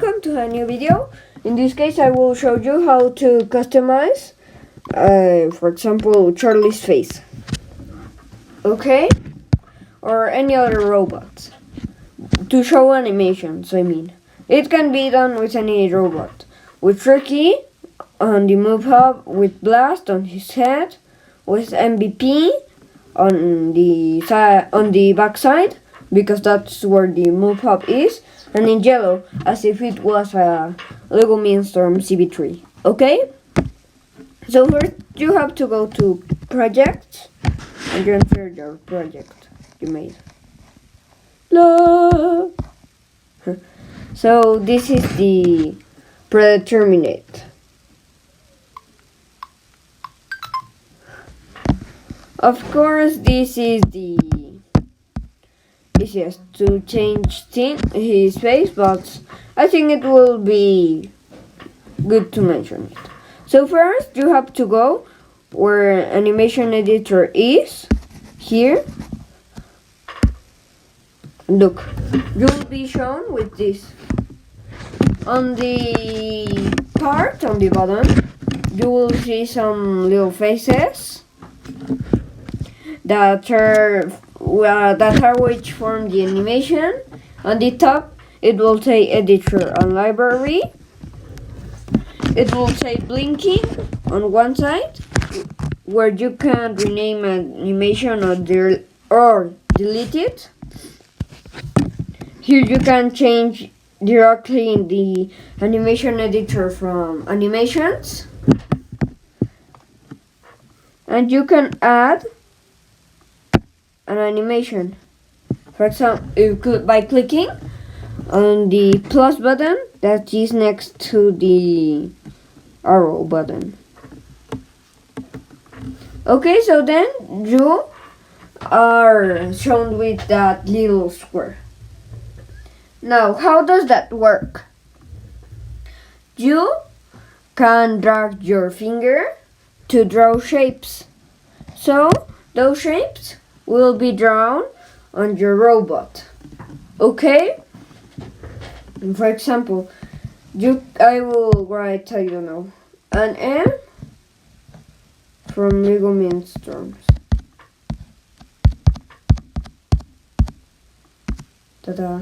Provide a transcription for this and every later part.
welcome to a new video. In this case I will show you how to customize, for example, Charlie's face. Okay? Or any other robot. To show animations, I mean. It can be done with any robot. With Ricky on the move hub, with Blast on his head, with MVP on the backside, because that's where the move hub is, and in yellow, as if it was a Lego Mindstorm CB3. Okay? So first you have to go to projects and you enter your project you made. No. So this is the predeterminate. Of course, this is the easiest to change his face, but I think it will be good to mention it. So first you have to go where animation editor is, here. Look, you will be shown with this. On the part on the bottom, you will see some little faces that are which form the animation. On the top, it will say editor and library. It will say blinking on one side, where you can rename an animation or delete it. Here you can change directly in the animation editor from animations. And you can add an animation. For example, by clicking on the plus button that is next to the arrow button. Okay, so then you are shown with that little square. Now, how does that work? You can drag your finger to draw shapes. So, those shapes will be drawn on your robot. Okay? For example, I will write, I don't know, an M from Lego Mindstorms. Ta-da.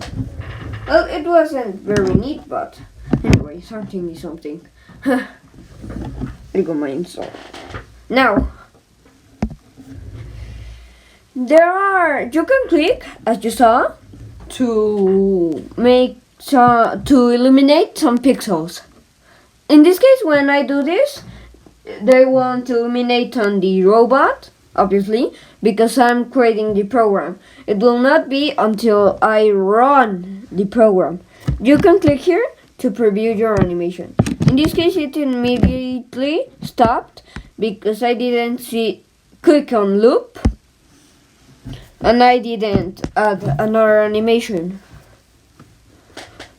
Well, it wasn't very neat, but anyway, something is something. Lego Mindstorm. Now, you can click, as you saw, to illuminate some pixels. In this case, when I do this, they won't illuminate on the robot, obviously, because I'm creating the program. It will not be until I run the program. You can click here to preview your animation. In this case, it immediately stopped because I didn't click on loop, and I didn't add another animation.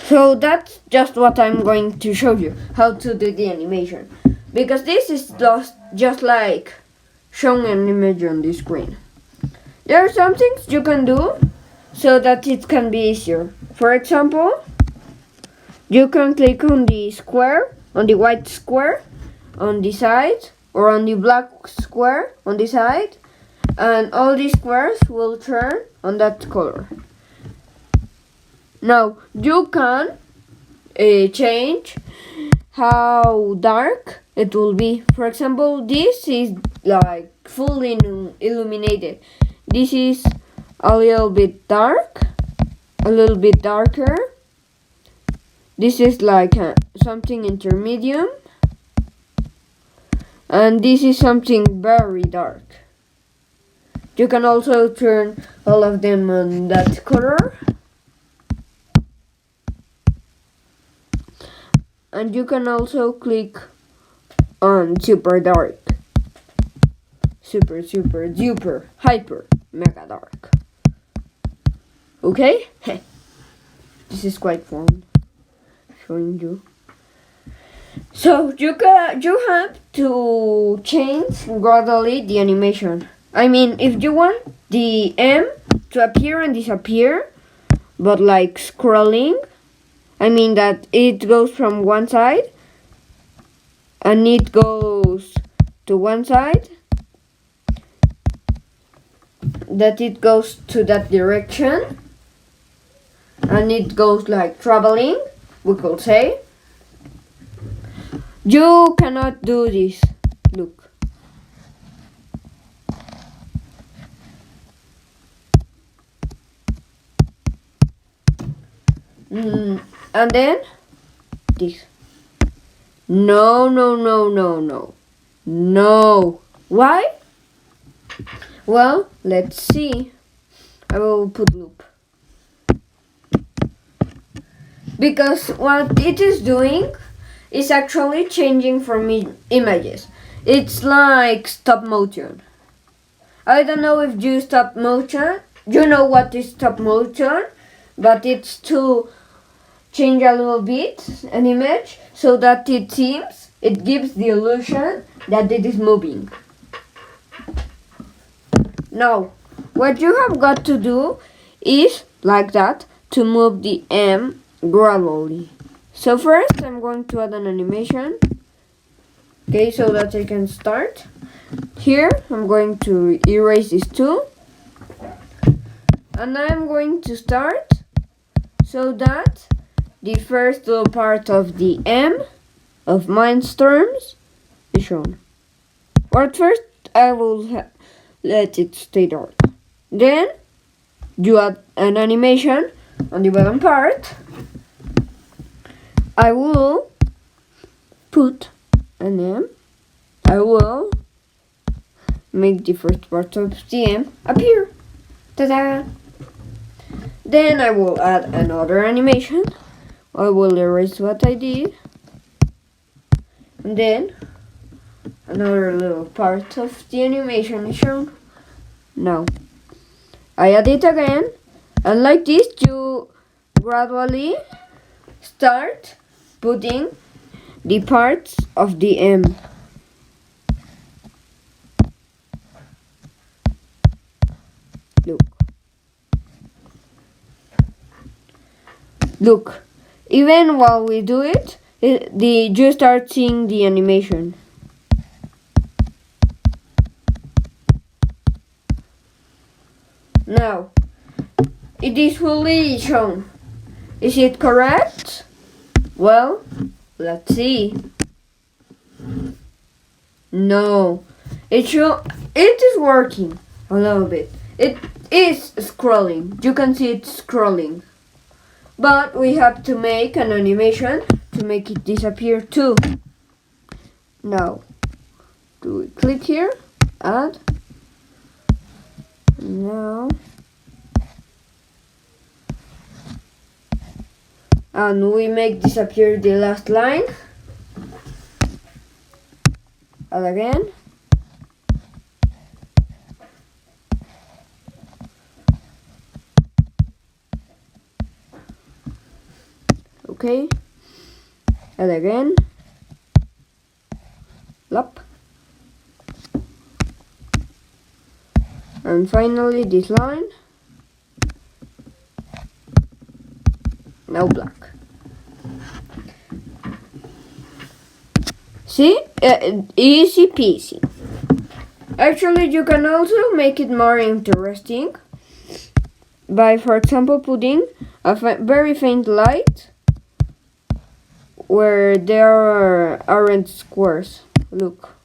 So that's just what I'm going to show you, how to do the animation. Because this is just like showing an image on the screen. There are some things you can do so that it can be easier. For example, you can click on the square, on the white square on the side, or on the black square on the side, and all these squares will turn on that color. Now, you can change how dark it will be. For example, this is like fully illuminated. This is a little bit dark, a little bit darker. This is like something intermediate, and this is something very dark. You can also turn all of them on that color. And you can also click on super dark. Super, super, duper, hyper, mega dark. Okay? This is quite fun. Showing you. So you have to change gradually the animation. I mean, if you want the M to appear and disappear, but like scrolling, I mean that it goes from one side and it goes to one side, that it goes to that direction, and it goes like traveling, we could say. You cannot do this. Look. And then this. No. No. Why? Well, let's see. I will put loop. Because what it is doing is actually changing from images. It's like stop motion. I don't know if you stop motion. You know what is stop motion, but it's to change a little bit an image so that it gives the illusion that it is moving. Now, what you have got to do is, like that, to move the M gradually. So first I'm going to add an animation. Okay, so that I can start. Here I'm going to erase these two. And I'm going to start so that the first little part of the M of Mindstorms is shown. But first I will let it stay dark. Then you add an animation on the bottom part. I will put an M. I will make the first part of the M appear. Ta-da! Then I will add another animation. I will erase what I did. And then another little part of the animation is shown. Now I add it again, and like this you gradually start putting the parts of the M. Look, even while we do it, you start seeing the animation. Now, it is fully shown. Is it correct? Well, let's see. No, it is working a little bit. It is scrolling. You can see it scrolling. But we have to make an animation to make it disappear too. Now, do we click here, add. Now, and we make disappear the last line. Add again. Okay. Add again. Lop. And finally this line. Now black. See? Easy peasy. Actually, you can also make it more interesting by, for example, putting a very faint light where there aren't squares. Look.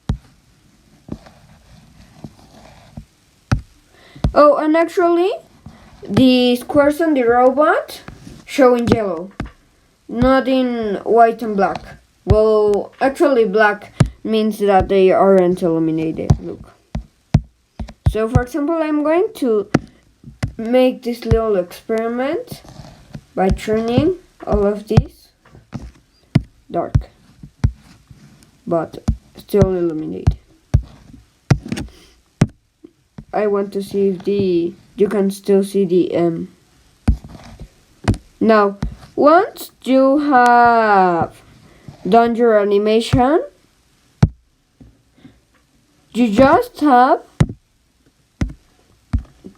Oh, and actually, the squares on the robot show in yellow, not in white and black. Well, actually black means that they aren't illuminated. Look. So for example, I'm going to make this little experiment by turning all of these dark, but still illuminated. I want to see if you can still see the M. Now, once you have done your animation, you just have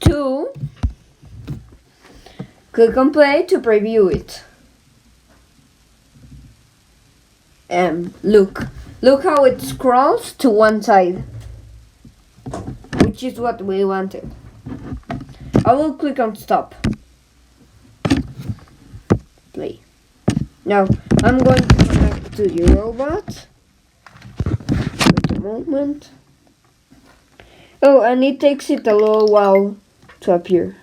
to click on play to preview it. Look how it scrolls to one side, which is what we wanted. I will click on stop. Play. Now I'm going to connect to the robot. Wait a moment. Oh, and it takes it a little while to appear.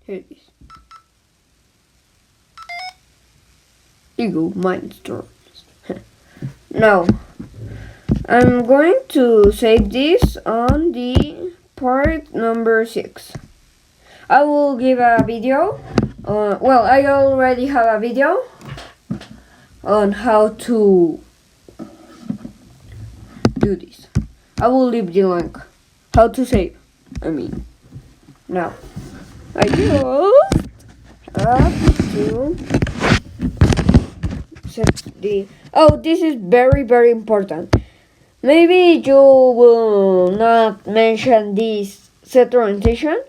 Here it is. Lego Mindstorms. Now, I'm going to save this on the part number 6. I will give a video. Well, I already have a video on how to do this. I will leave the link. How to save. Now, I just have to set the... Oh, this is very, very important. Maybe you will not mention this set orientation,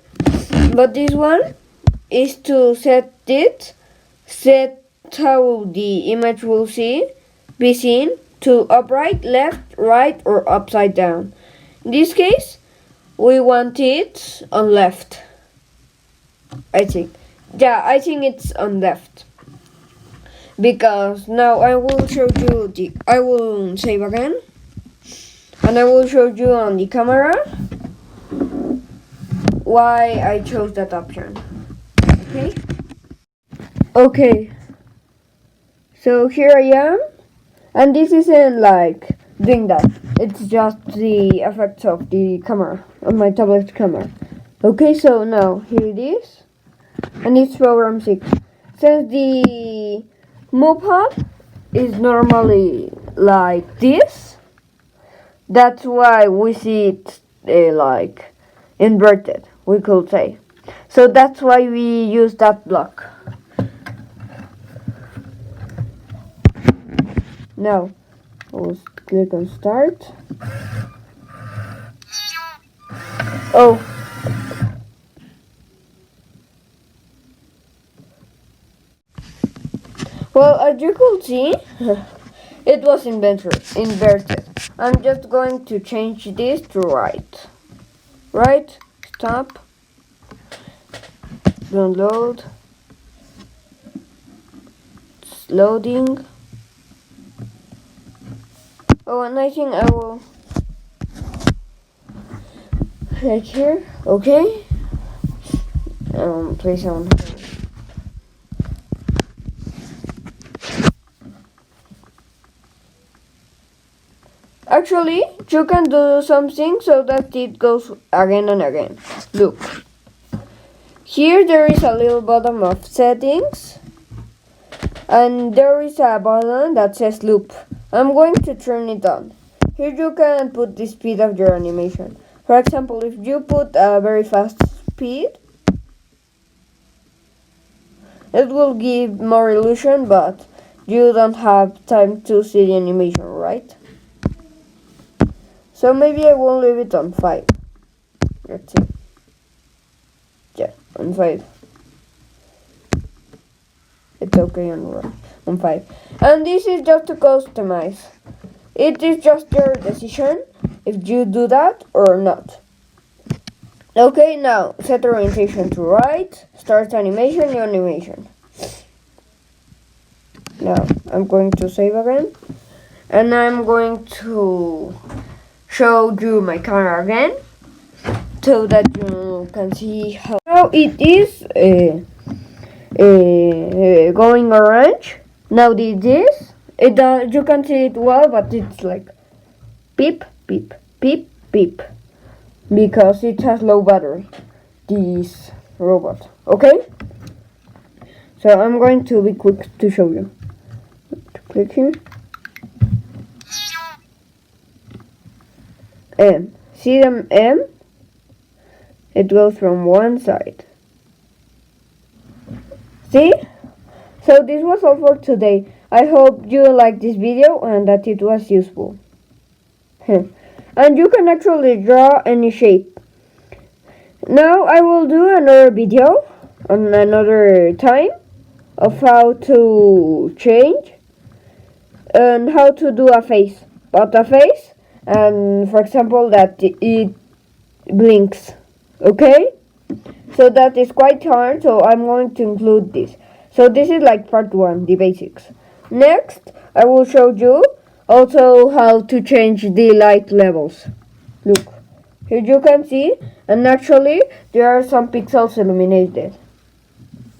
but this one is to set how the image will be seen to upright, left, right, or upside down. In this case, we want it on left. I think it's on left. Because now I will show you I will save again. And I will show you on the camera why I chose that option. Okay. So here I am. And this isn't like doing that. It's just the effects of the camera, of my tablet camera. Okay, so now here it is. And it's program 6. Since the moped is normally like this, that's why we see it like inverted, we could say. So that's why we use that block. Now, we'll click on start. Oh. Well, as you could see, it was inverted. I'm just going to change this to right. Right, stop, download, it's loading. Oh, and I think I will click here, okay, place on. Actually, you can do something so that it goes again and again. Look. Here there is a little button of settings. And there is a button that says loop. I'm going to turn it on. Here you can put the speed of your animation. For example, if you put a very fast speed, it will give more illusion, but you don't have time to see the animation, right? So maybe I will leave it on 5. Let's see. Yeah, on 5. It's okay on 5. And this is just to customize. It is just your decision if you do that or not. Okay, now set orientation to right. Start animation, new animation. Now I'm going to save again. And I'm going to show you my camera again so that you can see how it is going orange. Now this you can see it well, but it's like beep beep beep beep because it has low battery, this robot. Okay, so I'm going to be quick to show you. Click here. See them M? It goes from one side. See? So this was all for today. I hope you liked this video and that it was useful. And you can actually draw any shape. Now I will do another video on another time of how to change and how to do a face. But a face, and for example that it blinks. Okay? So that is quite hard, so I'm going to include this. So this is like part 1, the basics. Next, I will show you also how to change the light levels. Look, here you can see, and actually there are some pixels illuminated.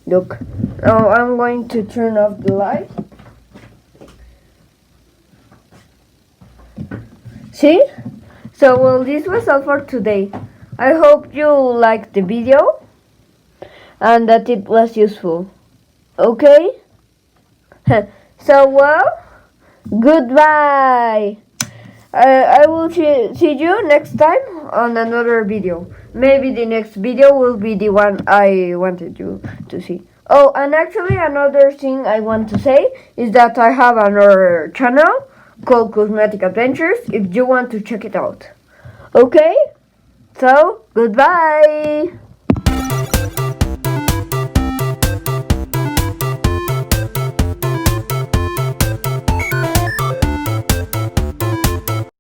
Look, now I'm going to turn off the light. See? So well, this was all for today. I hope you liked the video and that it was useful. Okay? So well, goodbye. I will see you next time on another video. Maybe the next video will be the one I wanted you to see. Oh, and actually another thing I want to say is that I have another channel called Cozmatic Adventures if you want to check it out. Okay? So, goodbye!